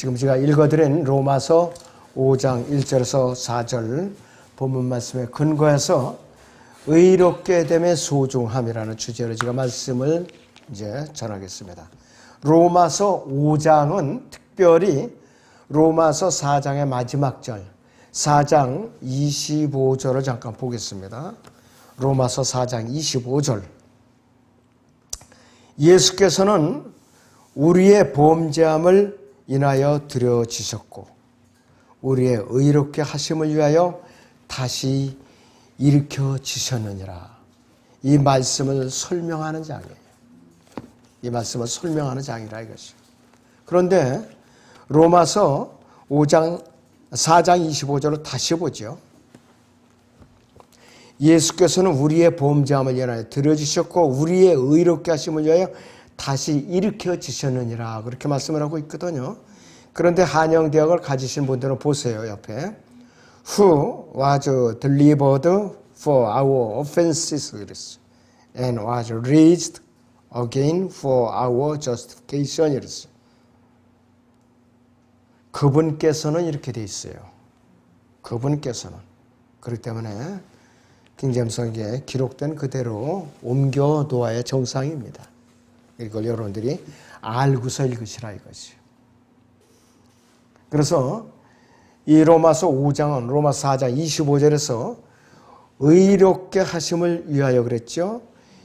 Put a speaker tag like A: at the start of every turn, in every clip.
A: 지금 제가 읽어드린 로마서 5장 1절에서 4절 본문 말씀에 근거해서 의롭게 됨의 소중함이라는 주제로 제가 말씀을 이제 전하겠습니다. 로마서 5장은 특별히 로마서 4장의 마지막 절, 4장 25절을 잠깐 보겠습니다. 로마서 4장 25절. 예수께서는 우리의 범죄함을 인하여 드려지셨고 우리의 의롭게 하심을 위하여 다시 일으켜지셨느니라. 이 말씀을 설명하는 장이에요. 이 말씀을 설명하는 장이라 이것이. 그런데 로마서 4장 25절을 다시 보죠. 예수께서는 우리의 범죄함을 인하여 드려지셨고 우리의 의롭게 하심을 위하여 다시 일으켜지셨느니라. 그렇게 말씀을 하고 있거든요. 그런데 한영대학을 가지신 분들은 보세요. 옆에 Who was delivered for our offenses and was raised again for our justification. 그분께서는 이렇게 돼 있어요. 그분께서는. 그렇기 때문에 킹제임스에 기록된 그대로 옮겨놓아야 정상입니다. 이걸 여러분들이 알고서 읽으시라 이것이. 그래서 이 로마서 5장은 로마서 4장 25절에서 의롭게 하심을 위하여 그랬죠.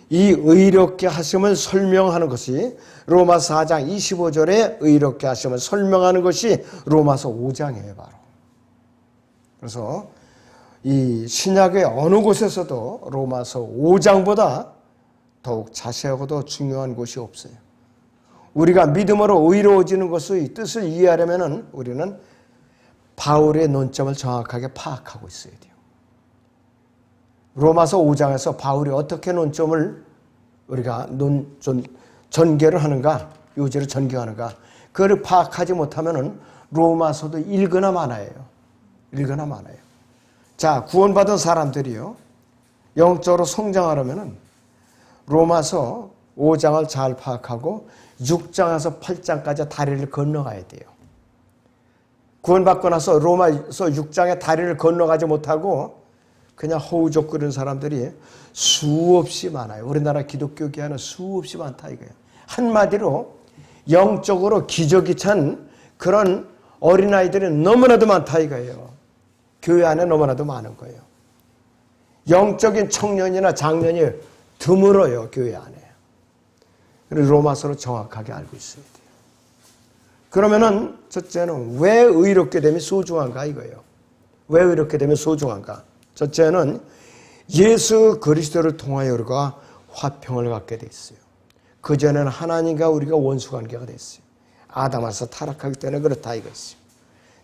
A: 이 의롭게 하심을 설명하는 것이 로마서 4장 25절에 의롭게 하심을 설명하는 것이 로마서 5장이에요. 바로. 그래서 이 신약의 어느 곳에서도 로마서 5장보다 더욱 자세하고도 중요한 곳이 없어요. 우리가 믿음으로 의로워지는 것의 뜻을 이해하려면 우리는 바울의 논점을 정확하게 파악하고 있어야 돼요. 로마서 5장에서 바울이 어떻게 논점을 우리가 전개를 하는가, 요지를 전개하는가, 그걸 파악하지 못하면 로마서도 읽거나 마나요. 읽거나 마나요. 자, 구원받은 사람들이요, 영적으로 성장하려면 로마서 5장을 잘 파악하고 6장에서 8장까지 다리를 건너가야 돼요. 구원받고 나서 로마서 6장의 다리를 건너가지 못하고 그냥 허우적거리는 사람들이 수없이 많아요. 우리나라 기독교계에는 수없이 많다 이거예요. 한마디로 영적으로 기저귀 찬 그런 어린아이들이 너무나도 많다 이거예요. 교회 안에 너무나도 많은 거예요. 영적인 청년이나 장년이 드물어요, 교회 안에. 그래서 로마서를 정확하게 알고 있어야 돼요. 그러면은 첫째는 왜 의롭게 됨이 소중한가 이거예요. 왜 의롭게 됨이 소중한가? 첫째는 예수 그리스도를 통하여 우리가 화평을 갖게 됐어요. 그전에는 하나님과 우리가 원수관계가 됐어요. 아담에서 타락하기 때문에 그렇다 이것이요.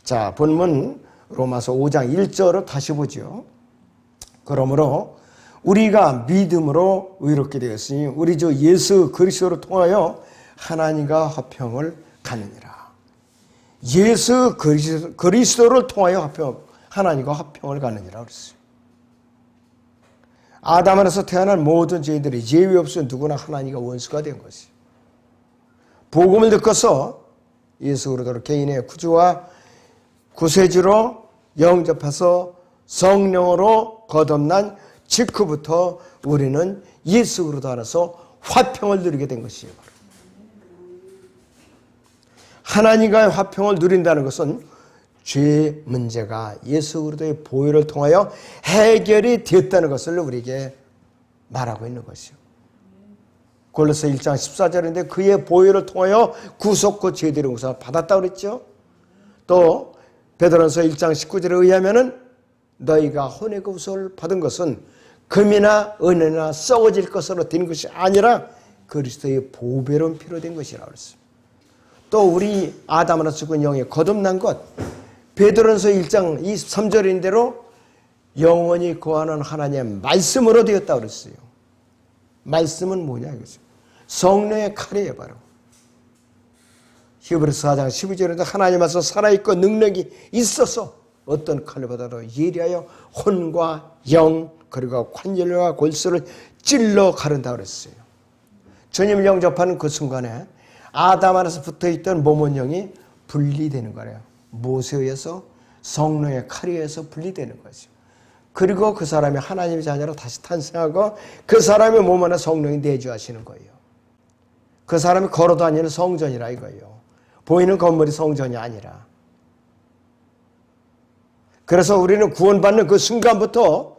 A: 자, 본문 로마서 5장 1절을 다시 보죠. 그러므로 우리가 믿음으로 의롭게 되었으니 우리 주 예수 그리스도를 통하여 하나님과 화평을 갖느니라. 예수 그리스도를 통하여 하나님과 화평을 갖느니라 그랬어요. 아담 안에서 태어난 모든 죄인들이 예외 없이 누구나 하나님과 원수가 된 것이에요. 복음을 듣고서 예수 그리스도를 개인의 구주와 구세주로 영접해서 성령으로 거듭난 직후부터 우리는 예수 그리스도 안에서 화평을 누리게 된 것이에요. 하나님과의 화평을 누린다는 것은 죄 문제가 예수 그리스도의 보혈을 통하여 해결이 되었다는 것을 우리에게 말하고 있는 것이요. 골로새 1장 14절인데 그의 보혈을 통하여 구속과 죄들의 용서를 받았다고 그랬죠. 또 베드로전서 1장 19절에 의하면은 너희가 혼의 구속을 받은 것은 금이나 은이나 썩어질 것으로 된 것이 아니라 그리스도의 보배로운 피로 된 것이라고 그랬어요. 또 우리 아담으로 죽은 영이 거듭난 것, 베드로전서 1장 23절인 대로 영원히 거하는 하나님의 말씀으로 되었다고 그랬어요. 말씀은 뭐냐 이거죠. 성령의 칼이에요 바로. 히브리서 4장 12절에도 하나님 앞에서 살아있고 능력이 있어서 어떤 칼보다도 예리하여 혼과 영 그리고 관절과 골수를 찔러 가른다고 그랬어요. 주님을 영접하는 그 순간에 아담 안에서 붙어있던 모몬 영이 분리되는 거예요. 무엇에 의해서? 성령의 칼에 의해서 분리되는 거죠. 그리고 그 사람이 하나님의 자녀로 다시 탄생하고 그 사람의 몸 안에 성령이 내주하시는 거예요. 그 사람이 걸어다니는 성전이라 이거예요. 보이는 건물이 성전이 아니라. 그래서 우리는 구원받는 그 순간부터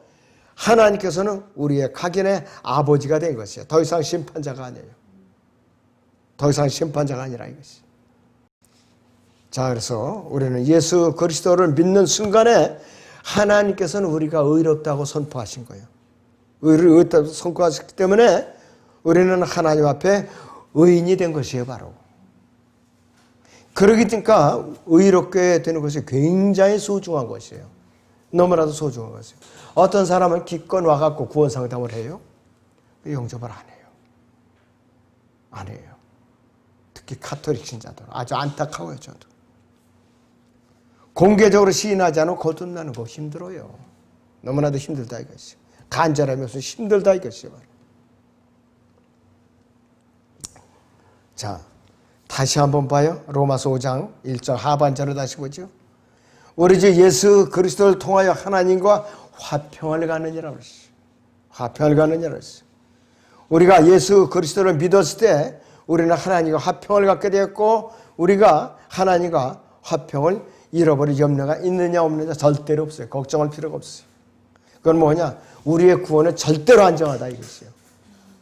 A: 하나님께서는 우리의 각인의 아버지가 된 것이에요. 더 이상 심판자가 아니에요. 더 이상 심판자가 아니라 이것이. 자, 그래서 우리는 예수 그리스도를 믿는 순간에 하나님께서는 우리가 의롭다고 선포하신 거예요. 의롭다고 선포하셨기 때문에 우리는 하나님 앞에 의인이 된 것이에요, 바로. 그러니까 의롭게 되는 것이 굉장히 소중한 것이에요. 너무나도 소중한 것이에요. 어떤 사람은 기껏 와갖고 구원 상담을 해요? 영접을 안 해요. 안 해요. 특히 가톨릭 신자들. 아주 안타까워요, 저도. 공개적으로 시인하지 않으면 거듭나는 거 힘들어요. 너무나도 힘들다 이것이. 간절하면서 힘들다 이것이. 자, 다시 한번 봐요. 로마서 5장 1절 하반절을 다시 보죠. 우리 주 예수 그리스도를 통하여 하나님과 화평을 갖느니라 그랬어요. 화평을 갖느니라 그랬어요. 우리가 예수 그리스도를 믿었을 때 우리는 하나님과 화평을 갖게 되었고 우리가 하나님과 화평을 잃어버릴 염려가 있느냐 없느냐 절대로 없어요. 걱정할 필요가 없어요. 그건 뭐냐? 우리의 구원은 절대로 안정하다 이것이요.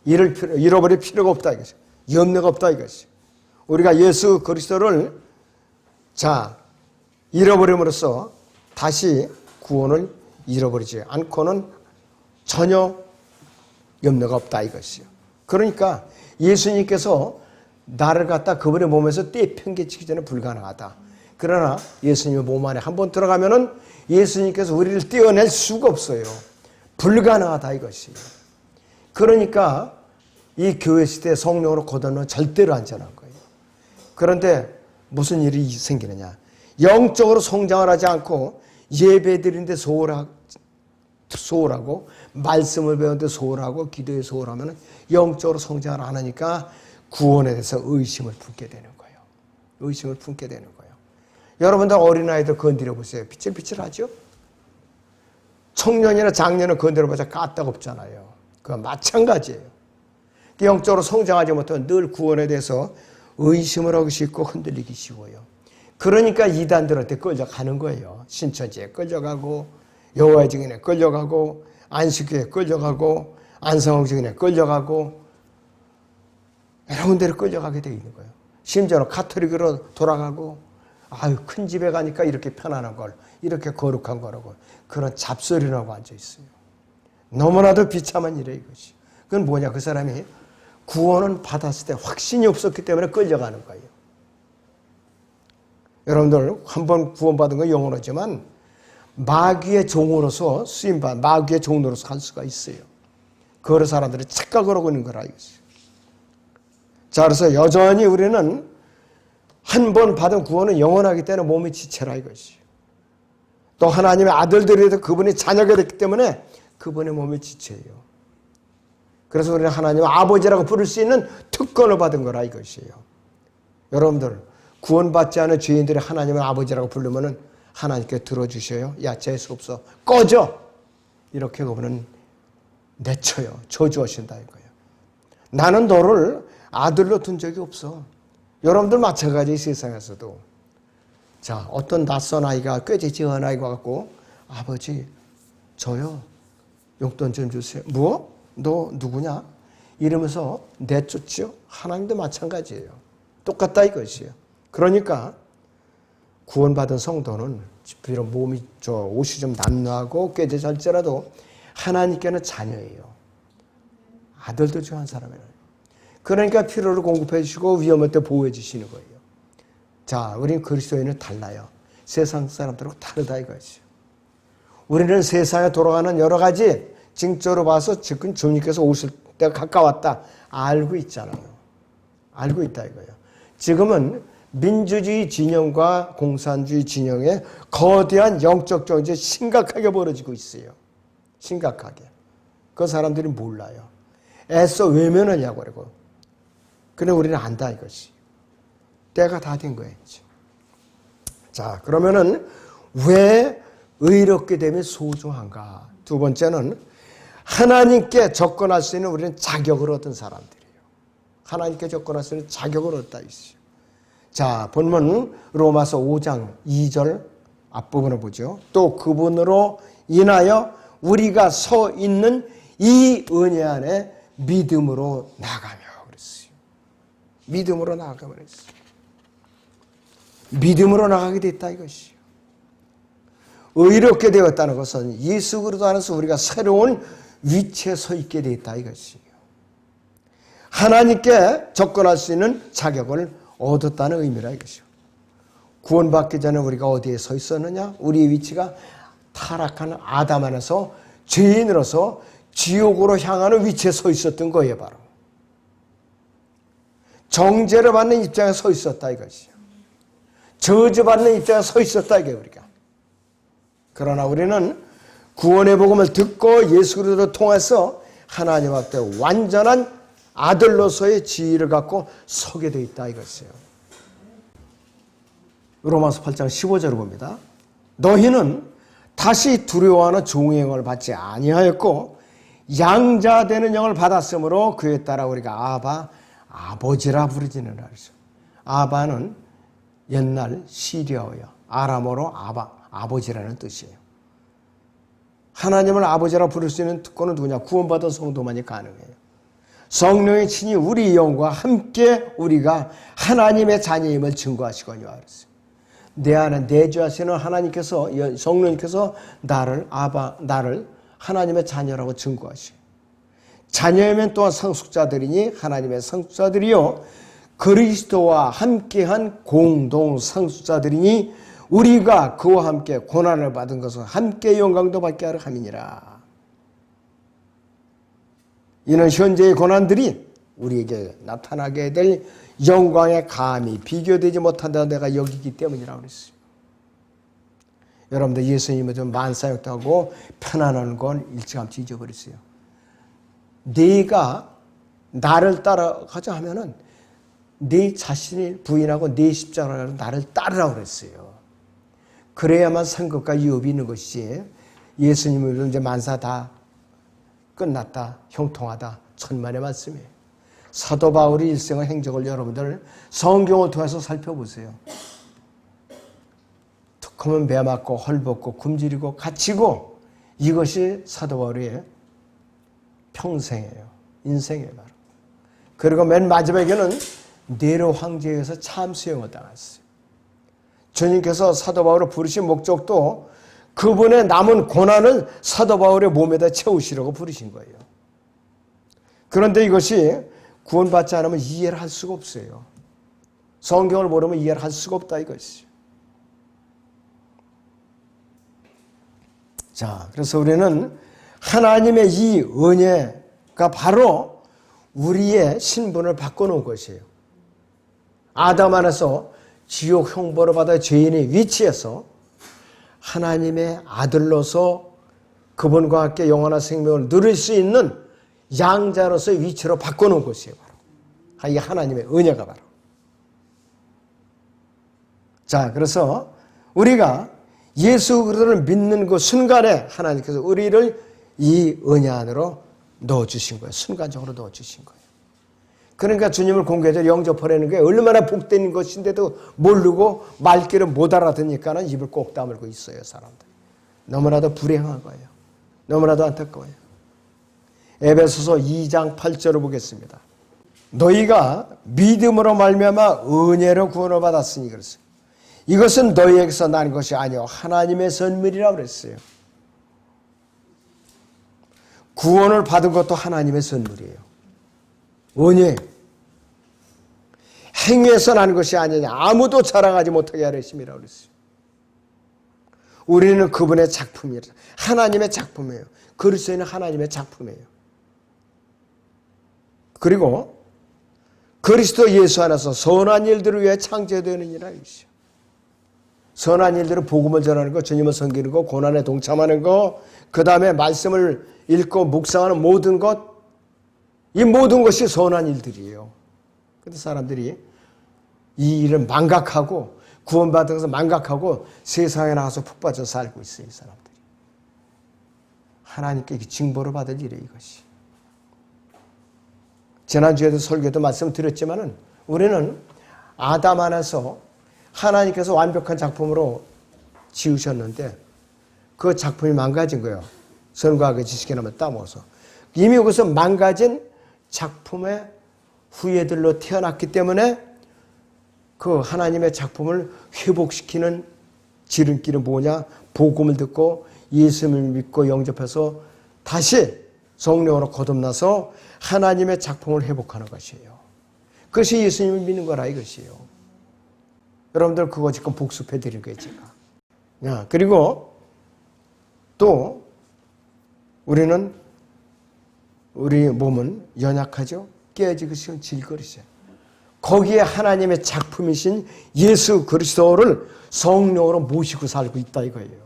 A: 잃어버릴 필요가 없다 이것이요. 염려가 없다 이것이요. 우리가 예수 그리스도를 잃어버림으로써 다시 구원을 잃어버리지 않고는 전혀 염려가 없다 이것이요. 그러니까 예수님께서 나를 갖다 그분의 몸에서 떼팽개치기 전에 불가능하다. 그러나 예수님의 몸 안에 한번 들어가면은 예수님께서 우리를 떼어낼 수가 없어요. 불가능하다 이것이요. 그러니까 이 교회 시대에 성령으로 거듭나면 절대로 안전한 거예요. 그런데 무슨 일이 생기느냐? 영적으로 성장을 하지 않고 예배드리는데 소홀하고 말씀을 배우는데 소홀하고 기도에 소홀하면 영적으로 성장을 안 하니까 구원에 대해서 의심을 품게 되는 거예요. 의심을 품게 되는 거예요. 여러분들 어린아이들 건드려 보세요. 비칠비칠하죠? 청년이나 장년을 건드려 보자 까딱없잖아요. 그건 마찬가지예요. 영적으로 성장하지 못하면 늘 구원에 대해서 의심을 하기 쉽고 흔들리기 쉬워요. 그러니까 이단들한테 끌려가는 거예요. 신천지에 끌려가고 여호와의 증인에 끌려가고 안식교에 끌려가고 안상홍 증인에 끌려가고 여러 군데로 끌려가게 되어 있는 거예요. 심지어는 가톨릭으로 돌아가고 큰 집에 가니까 이렇게 편안한 걸 이렇게 거룩한 거라고 그런 잡소리라고 앉아있어요. 너무나도 비참한 일이에요 이것이. 그건 뭐냐? 그 사람이 구원은 받았을 때 확신이 없었기 때문에 끌려가는 거예요. 여러분들 한번 구원받은 건 영원하지만 마귀의 종으로서 쓰임받은 마귀의 종으로서 갈 수가 있어요. 그걸 사람들이 착각을 하고 있는 거라 이것이. 자, 그래서 여전히 우리는 한 번 받은 구원은 영원하기 때문에 몸이 지체라 이것이. 또 하나님의 아들들에도 그분이 자녀가 됐기 때문에 그분의 몸이 지체예요. 그래서 우리는 하나님의 아버지라고 부를 수 있는 특권을 받은 거라 이것이에요. 여러분들 구원받지 않은 죄인들이 하나님의 아버지라고 부르면은 하나님께 들어주셔요. 야, 재수 없어. 꺼져. 이렇게 그분은 내쳐요. 저주하신다 이거예요. 나는 너를 아들로 둔 적이 없어. 여러분들 마찬가지 세상에서도. 자, 어떤 낯선 아이가 꾀지지한 아이가 갖고 아버지 저요 용돈 좀 주세요. 뭐? 너 누구냐? 이러면서 내쫓죠. 하나님도 마찬가지예요. 똑같다 이것이에요. 그러니까 구원받은 성도는 비록 몸이 옷이 좀 남루하고 꾀지잘지라도 하나님께는 자녀예요. 아들도 중 한 사람이에요. 그러니까 필요를 공급해 주시고 위험할 때 보호해 주시는 거예요. 자, 우리는 그리스도인은 달라요. 세상 사람들하고 다르다 이거죠. 우리는 세상에 돌아가는 여러 가지 징조로 봐서 지금 주님께서 오실 때가 가까웠다. 알고 있잖아요. 알고 있다 이거예요. 지금은 민주주의 진영과 공산주의 진영의 거대한 영적 전쟁이 심각하게 벌어지고 있어요. 심각하게. 그 사람들이 몰라요. 애써 외면하려고 그러고. 근데 우리는 안다 이것이. 때가 다 된 거예요. 자, 그러면은 왜 의롭게 됨이 소중한가? 두 번째는 하나님께 접근할 수 있는 우리는 자격을 얻은 사람들이에요. 하나님께 접근할 수 있는 자격을 얻다 있어요. 자, 본문 로마서 5장 2절 앞부분을 보죠. 또 그분으로 인하여 우리가 서 있는 이 은혜 안에 믿음으로 나가며 그랬어요. 믿음으로 나가며 그랬어요. 믿음으로 나가게 됐다 이것이요. 의롭게 되었다는 것은 예수 그리스도 안에서 우리가 새로운 위치에 서 있게 됐다 이것이요. 하나님께 접근할 수 있는 자격을 얻었다는 의미라 이것이요. 구원받기 전에 우리가 어디에 서 있었느냐? 우리의 위치가 타락한 아담 안에서 죄인으로서 지옥으로 향하는 위치에 서 있었던 거예요. 바로 정죄를 받는 입장에 서 있었다 이것이요. 저주받는 입장에 서 있었다 이게 우리가. 그러나 우리는 구원의 복음을 듣고 예수 그리스도를 통해서 하나님 앞에 완전한 아들로서의 지위를 갖고 서게 돼 있다 이것이에요. 로마서 8장 15절을 봅니다. 너희는 다시 두려워하는 종의 영을 받지 아니하였고 양자 되는 영을 받았으므로 그에 따라 우리가 아바 아버지라 부르지는 않으죠. 아바는 옛날 시리아어요. 아람어로 아버지라는 뜻이에요. 하나님을 아버지라 부를 수 있는 특권은 누구냐? 구원받은 성도만이 가능해요. 성령의 친히 우리 영과 함께 우리가 하나님의 자녀임을 증거하시거니와 그랬어요. 내 안에 내주하시는 하나님께서, 성령님께서 나를 하나님의 자녀라고 증거하시고, 자녀이면 또한 상속자들이니 하나님의 상속자들이요 그리스도와 함께한 공동 상속자들이니 우리가 그와 함께 고난을 받은 것은 함께 영광도 받게 하려 함이니라. 이는 현재의 고난들이 우리에게 나타나게 될 영광에 감히 비교되지 못한다 내가 여기기 때문이라고 그랬어요. 여러분들 예수님은 좀 만사역도 하고 편안한 건 일찌감치 잊어버렸어요. 네가 나를 따라가자 하면은 네 자신을 부인하고 네 십자가를 나를 따르라고 그랬어요. 그래야만 상급과 유업이 있는 것이지 예수님은 이제 만사 다 끝났다, 형통하다, 천만의 말씀이에요. 사도 바울의 일생의 행적을 여러분들 성경을 통해서 살펴보세요. 툭하면 배 맞고 헐벗고 굶주리고 갇히고 이것이 사도 바울의 평생이에요. 인생이에요. 바로. 그리고 맨 마지막에는 네로 황제에서 참수형을 당했어요. 주님께서 사도 바울을 부르신 목적도 그분의 남은 고난을 사도 바울의 몸에다 채우시려고 부르신 거예요. 그런데 이것이 구원받지 않으면 이해를 할 수가 없어요. 성경을 모르면 이해를 할 수가 없다 이것이죠. 자, 그래서 우리는 하나님의 이 은혜가 바로 우리의 신분을 바꿔놓은 것이에요. 아담 안에서 지옥 형벌을 받아 죄인의 위치에서 하나님의 아들로서 그분과 함께 영원한 생명을 누릴 수 있는 양자로서의 위치로 바꿔놓은 것이에요. 바로 이 하나님의 은혜가 바로. 자, 그래서 우리가 예수 그리스도를 믿는 그 순간에 하나님께서 우리를 이 은혜 안으로 넣어주신 거예요. 순간적으로 넣어주신 거예요. 그러니까 주님을 공개해서 영접하려는 게 얼마나 복된 것인데도 모르고 말귀를 못 알아듣니까는 입을 꼭 다물고 있어요, 사람들. 너무나도 불행한 거예요. 너무나도 안타까워요. 에베소서 2장 8절을 보겠습니다. 너희가 믿음으로 말미암아 은혜로 구원을 받았으니 그랬어요. 이것은 너희에게서 난 것이 아니요 하나님의 선물이라고 그랬어요. 구원을 받은 것도 하나님의 선물이에요. 은혜. 행위에서 난 것이 아니냐. 아무도 자랑하지 못하게 하려 하심이라고 그랬어요. 우리는 그분의 작품이에요. 하나님의 작품이에요. 그리스도인은 하나님의 작품이에요. 그리고 그리스도 예수 안에서 선한 일들을 위해 창조되느니라 이것이요. 선한 일들은 복음을 전하는 것, 주님을 섬기는 것, 고난에 동참하는 것, 그 다음에 말씀을 읽고 묵상하는 모든 것, 이 모든 것이 선한 일들이에요. 그런데 사람들이 이 일을 망각하고 구원받아서 망각하고 세상에 나가서 푹 빠져 살고 있어요. 이 사람들이. 하나님께 징벌을 받을 일이에요. 이것이. 지난주에도 설교도 말씀드렸지만은 우리는 아담 안에서 하나님께서 완벽한 작품으로 지으셨는데 그 작품이 망가진 거예요. 선과 악의 지식에 나면 따먹어서. 이미 여기서 망가진 작품의 후예들로 태어났기 때문에 그 하나님의 작품을 회복시키는 지름길은 뭐냐? 복음을 듣고 예수님을 믿고 영접해서 다시 성령으로 거듭나서 하나님의 작품을 회복하는 것이에요. 그것이 예수님을 믿는 거라 이것이에요. 여러분들 그거 지금 복습해 드릴 거예요, 제가. 그리고 또 우리는 우리 몸은 연약하죠. 깨지기 쉬운 질그릇이에요. 거기에 하나님의 작품이신 예수 그리스도를 성령으로 모시고 살고 있다 이거예요.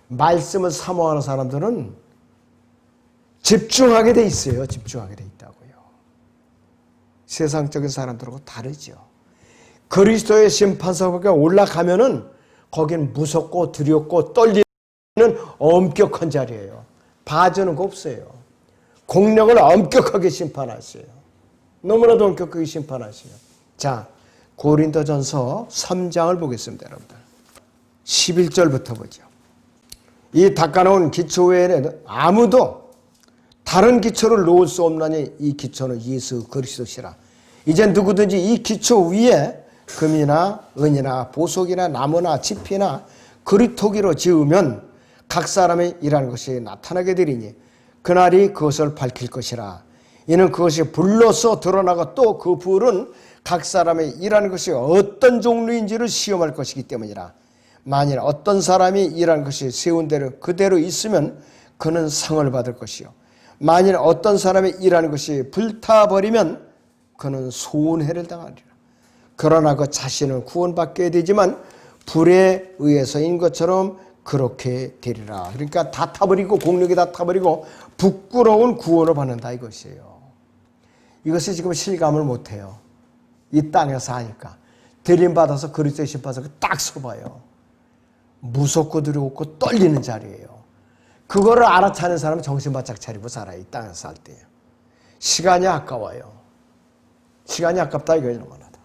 A: 말씀을 사모하는 사람들은 집중하게 돼 있어요. 집중하게 돼 있다고요. 세상적인 사람들하고 다르죠. 그리스도의 심판석에 올라가면은 거긴 무섭고 두렵고 떨리는 엄격한 자리예요. 봐주는 거 없어요. 공력을 엄격하게 심판하세요. 너무나도 엄격하게 심판하세요. 자, 고린도전서 3장을 보겠습니다, 여러분들. 11절부터 보죠. 이 닦아놓은 기초 외에는 아무도 다른 기초를 놓을 수 없나니 이 기초는 예수 그리스도시라. 이제 누구든지 이 기초 위에 금이나 은이나 보석이나 나무나 지피나 그리토기로 지으면 각 사람의 일하는 것이 나타나게 되리니 그날이 그것을 밝힐 것이라. 이는 그것이 불로서 드러나고 또 그 불은 각 사람의 일하는 것이 어떤 종류인지를 시험할 것이기 때문이라. 만일 어떤 사람이 일하는 것이 세운 대로 그대로 있으면 그는 상을 받을 것이요. 만일 어떤 사람이 일하는 것이 불타버리면 그는 손해를 당하리라. 그러나 그 자신은 구원받게 되지만 불에 의해서인 것처럼 그렇게 되리라. 그러니까 다 타버리고 공력이 다 타버리고 부끄러운 구원을 받는다 이것이에요. 이것이 지금 실감을 못해요. 이 땅에서 하니까. 대림받아서 그리스도의 심판석에 딱 서봐요. 무섭고 두렵고 떨리는 자리예요. 그거를 알아차는 사람은 정신 바짝 차리고 살아요. 이 땅에서 살 때. 시간이 아까워요. 시간이 아깝다 이거예요. 너무나도.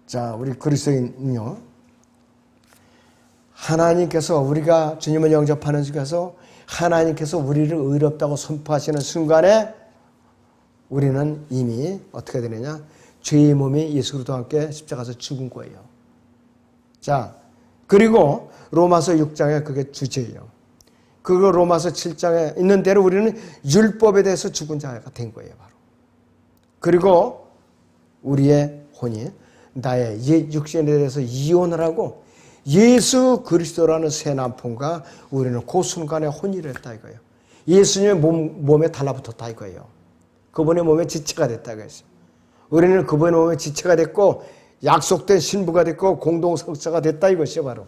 A: 자, 우리 그리스도인요. 하나님께서 우리가 주님을 영접하는 중에서 하나님께서 우리를 의롭다고 선포하시는 순간에 우리는 이미 어떻게 되느냐? 죄의 몸이 예수 그리스도와 함께 십자가에서 죽은 거예요. 자, 그리고 로마서 6장에 그게 주제예요. 그리고 로마서 7장에 있는 대로 우리는 율법에 대해서 죽은 자가 된 거예요. 바로. 그리고 우리의 혼이 나의 옛 육신에 대해서 이혼을 하고 예수 그리스도라는 새 남편과 우리는 그 순간에 혼인을 했다 이거예요. 예수님의 몸에 달라붙었다 이거예요. 그분의 몸에 지체가 됐다 이거예요. 우리는 그분의 몸에 지체가 됐고 약속된 신부가 됐고 공동성사가 됐다 이것이요 바로.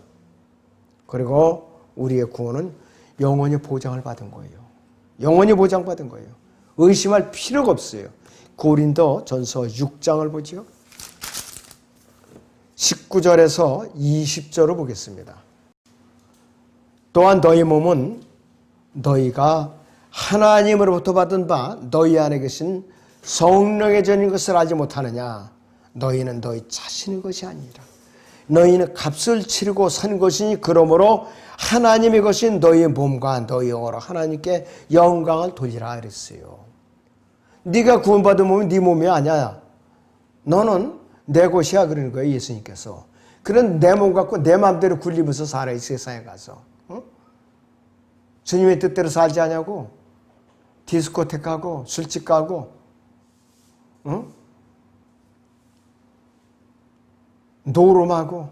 A: 그리고 우리의 구원은 영원히 보장을 받은 거예요. 영원히 보장받은 거예요. 의심할 필요가 없어요. 고린도 전서 6장을 보죠. 19절에서 20절을 보겠습니다. 또한 너희 몸은 너희가 하나님으로부터 받은 바 너희 안에 계신 성령의 전인 것을 알지 못하느냐. 너희는 너희 자신의 것이 아니라 너희는 값을 치르고 산 것이니 그러므로 하나님의 것인 너희 몸과 너희 영으로 하나님께 영광을 돌리라 그랬어요. 네가 구원받은 몸이 네 몸이 아니야. 너는 내 것이야 그러는 거예요. 예수님께서. 그런 내 몸 갖고 내 마음대로 굴리면서 살아 이 세상에 가서. 어? 주님의 뜻대로 살지 않냐고. 디스코텍 가고 술집 가고 노름하고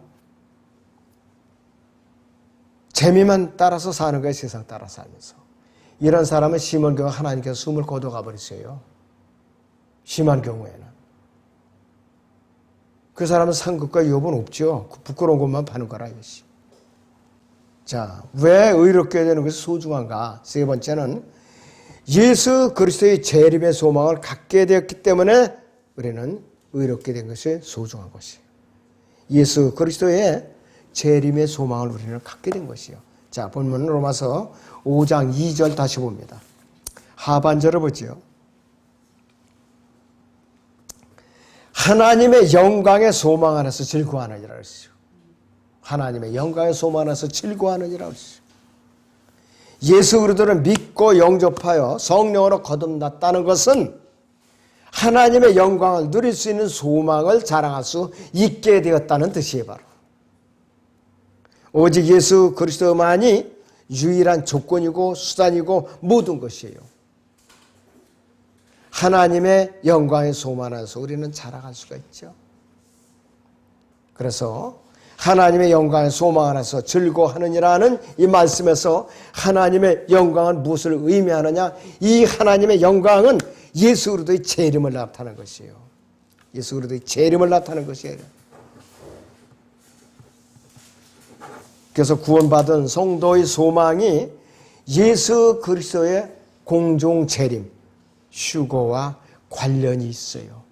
A: 재미만 따라서 사는 거예요. 세상 따라 살면서. 이런 사람은 심한 경우 하나님께서 숨을 거둬가 버리세요. 심한 경우에는. 그 사람은 상급과 유업은 없죠. 부끄러운 것만 파는 거라 이것이. 자, 왜 의롭게 되는 것이 소중한가? 세 번째는 예수 그리스도의 재림의 소망을 갖게 되었기 때문에 우리는 의롭게 된 것이 소중한 것이에요. 예수 그리스도의 재림의 소망을 우리는 갖게 된 것이요. 자, 본문 로마서 5장 2절 다시 봅니다. 하반절을 보지요. 하나님의 영광의 소망 안에서 즐거워하느니라 그랬어요. 하나님의 영광의 소망 안에서 즐거워하느니라 그랬어요. 예수 그리스도를 믿고 영접하여 성령으로 거듭났다는 것은 하나님의 영광을 누릴 수 있는 소망을 자랑할 수 있게 되었다는 뜻이에요. 바로 오직 예수 그리스도만이 유일한 조건이고 수단이고 모든 것이에요. 하나님의 영광의 소망 안에서 우리는 자랑할 수가 있죠. 그래서 하나님의 영광의 소망 안에서 즐거워하느니라는 이 말씀에서 하나님의 영광은 무엇을 의미하느냐? 이 하나님의 영광은 예수 그리스도의 재림을 나타내는 것이에요. 예수 그리스도의 재림을 나타내는 것이에요. 그래서 구원받은 성도의 소망이 예수 그리스도의 공중 재림, 휴거와 관련이 있어요.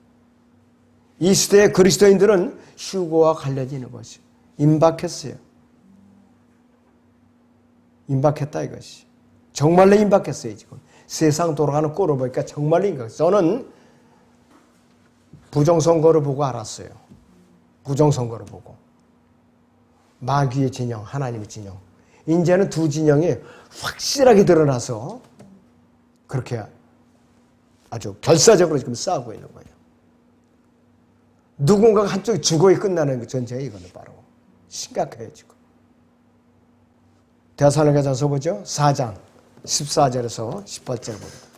A: 이 시대의 그리스도인들은 휴거와 관련이 있는 것이죠. 임박했어요. 임박했다 이것이. 정말로 임박했어요. 지금 세상 돌아가는 꼴을 보니까 정말로 임박했어요. 저는 부정선거를 보고 알았어요. 부정선거를 보고. 마귀의 진영, 하나님의 진영. 이제는 두 진영이 확실하게 드러나서 그렇게 아주 결사적으로 지금 싸우고 있는 거예요. 누군가가 한쪽이 죽어야 끝나는 전쟁이 이거는 바로 심각해요 지금. 데살로니가전서 보죠. 4장 14절에서 18절 봅니다.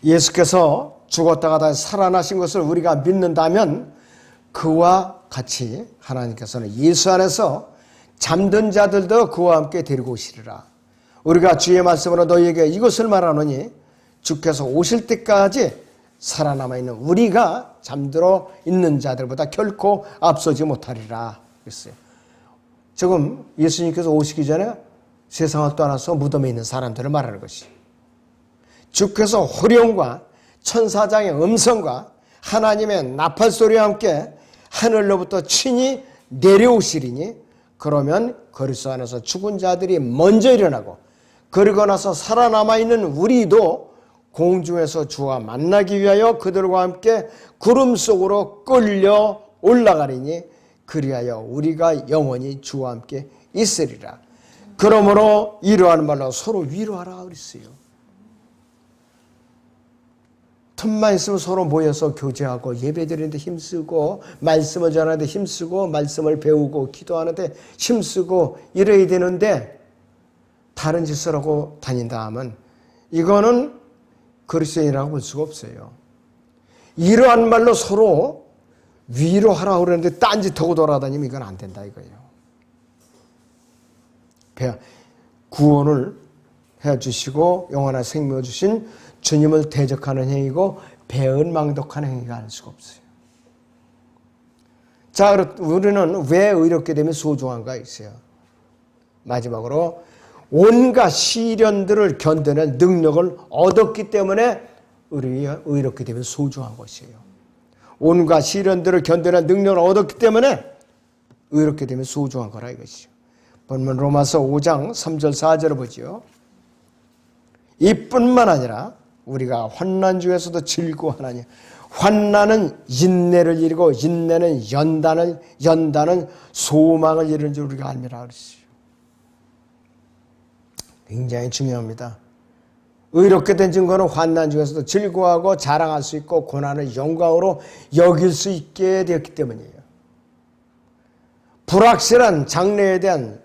A: 예수께서 죽었다가 다시 살아나신 것을 우리가 믿는다면 그와 같이 하나님께서는 예수 안에서 잠든 자들도 그와 함께 데리고 오시리라. 우리가 주의 말씀으로 너희에게 이것을 말하노니 주께서 오실 때까지 살아남아 있는 우리가 잠들어 있는 자들보다 결코 앞서지 못하리라 그랬어요. 지금 예수님께서 오시기 전에 세상을 떠나서 무덤에 있는 사람들을 말하는 것이. 주께서 호령과 천사장의 음성과 하나님의 나팔 소리와 함께 하늘로부터 친히 내려오시리니 그러면 그리스도 안에서 죽은 자들이 먼저 일어나고 그러고 나서 살아남아 있는 우리도 공중에서 주와 만나기 위하여 그들과 함께 구름 속으로 끌려 올라가리니 그리하여 우리가 영원히 주와 함께 있으리라. 그러므로 이러한 말로 서로 위로하라 그랬어요. 틈만 있으면 서로 모여서 교제하고 예배드리는데 힘쓰고 말씀을 전하는데 힘쓰고 말씀을 배우고 기도하는데 힘쓰고 이래야 되는데 다른 짓을 하고 다닌다 하면 이거는 그리스도인이라고 볼 수가 없어요. 이러한 말로 서로 위로하라고 그러는데 딴짓하고 돌아다니면 이건 안 된다 이거예요. 구원을 해주시고 영원한 생명을 주신 주님을 대적하는 행위고 배은망덕하는 행위가 할 수가 없어요. 자, 우리는 왜 의롭게 되면 소중한가 있어요. 마지막으로 온갖 시련들을 견뎌낼 능력을 얻었기 때문에 우리가 의롭게 되면 소중한 것이에요. 온갖 시련들을 견뎌낼 능력을 얻었기 때문에 의롭게 되면 소중한 거라 이것이죠. 본문 로마서 5장 3절 4절을 보지요. 이뿐만 아니라 우리가 환난 중에서도 즐거워하나니 환난은 인내를 이루고 인내는 연단은 소망을 이루는 줄 우리가 알미라 그랬어요. 굉장히 중요합니다. 의롭게 된 증거는 환난 중에서도 즐거워하고 자랑할 수 있고 고난을 영광으로 여길 수 있게 되었기 때문이에요. 불확실한 장래에 대한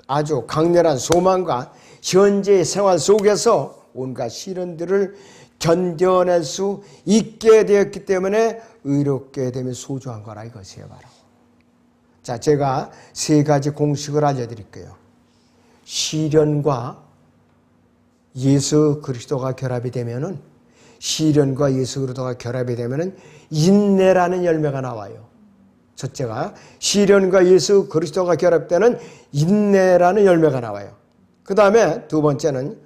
A: 아주 강렬한 소망과 현재의 생활 속에서 온갖 시련들을 견뎌낼 수 있게 되었기 때문에 의롭게 되면 소중한 거라 이것이에요. 바로. 자, 제가 세 가지 공식을 알려드릴게요. 시련과 예수 그리스도가 결합이 되면은 시련과 예수 그리스도가 결합이 되면은 인내라는 열매가 나와요. 첫째가 시련과 예수 그리스도가 결합되는 인내라는 열매가 나와요. 그 다음에 두 번째는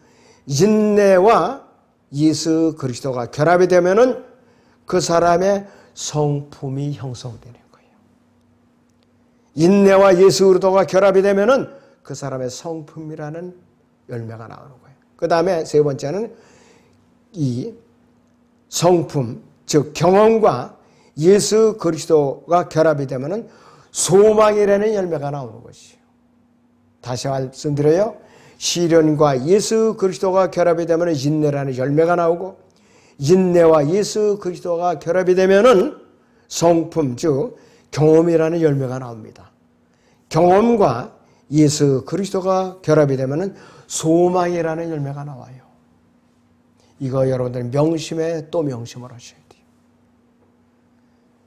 A: 인내와 예수 그리스도가 결합이 되면은 그 사람의 성품이 형성되는 거예요. 인내와 예수 그리스도가 결합이 되면은 그 사람의 성품이라는 열매가 나오는 거예요. 그 다음에 세 번째는 이 성품, 즉 경험과 예수 그리스도가 결합이 되면은 소망이라는 열매가 나오는 것이에요. 다시 말씀드려요. 시련과 예수 그리스도가 결합이 되면 인내라는 열매가 나오고, 인내와 예수 그리스도가 결합이 되면은 성품, 즉 경험이라는 열매가 나옵니다. 경험과 예수 그리스도가 결합이 되면은 소망이라는 열매가 나와요. 이거 여러분들 명심에 또 명심을 하셔야 돼요.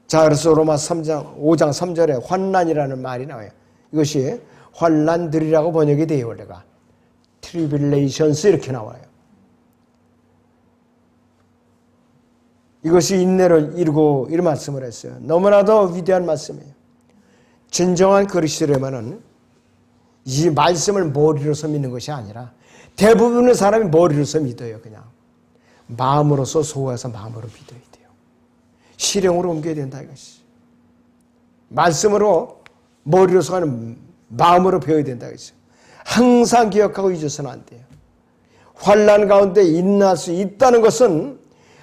A: 자, 그래서 로마 5장 3절에 환난이라는 말이 나와요. 이것이 환난들이라고 번역이 돼요. 원래가 tribulations 이렇게 나와요. 이것이 인내를 이루고 이런 말씀을 했어요. 너무나도 위대한 말씀이에요. 진정한 그리스도라면은 이 말씀을 머리로서 믿는 것이 아니라 대부분의 사람이 머리로서 믿어요. 그냥 마음으로서 소화해서 마음으로 믿어야 돼요. 실행으로 옮겨야 된다 이것이. 말씀으로 머리로서 하는 마음으로 배워야 된다 이것이. 항상 기억하고 잊어서는 안 돼요. 환난 가운데 인내할 수 있다는 것은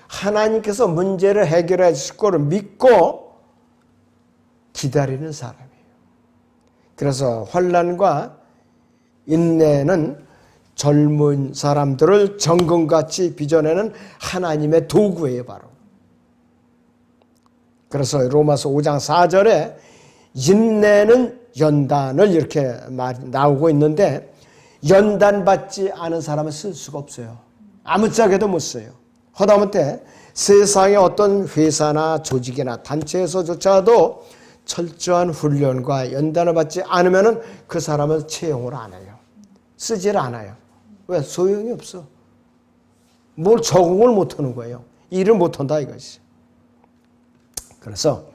A: 하나님께서 문제를 해결해 주실 거를 믿고 기다리는 사람이에요. 그래서 환난과 인내는 젊은 사람들을 정금같이 빚어내는 하나님의 도구예요, 바로. 그래서 로마서 5장 4절에 인내는 연단을 이렇게 나오고 있는데, 연단받지 않은 사람은 쓸 수가 없어요. 아무짝에도 못 써요. 하다못해 세상의 어떤 회사나 조직이나 단체에서조차도 철저한 훈련과 연단을 받지 않으면 그 사람은 채용을 안 해요. 쓰질 않아요. 왜? 소용이 없어. 뭘 적응을 못하는 거예요. 일을 못한다 이것이. 그래서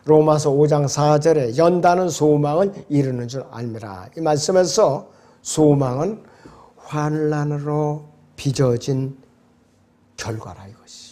A: 로마서 5장 4절에 연단은 소망을 이루는 줄 알미라. 이 말씀에서 소망은 환난으로 빚어진 결과라 이것이.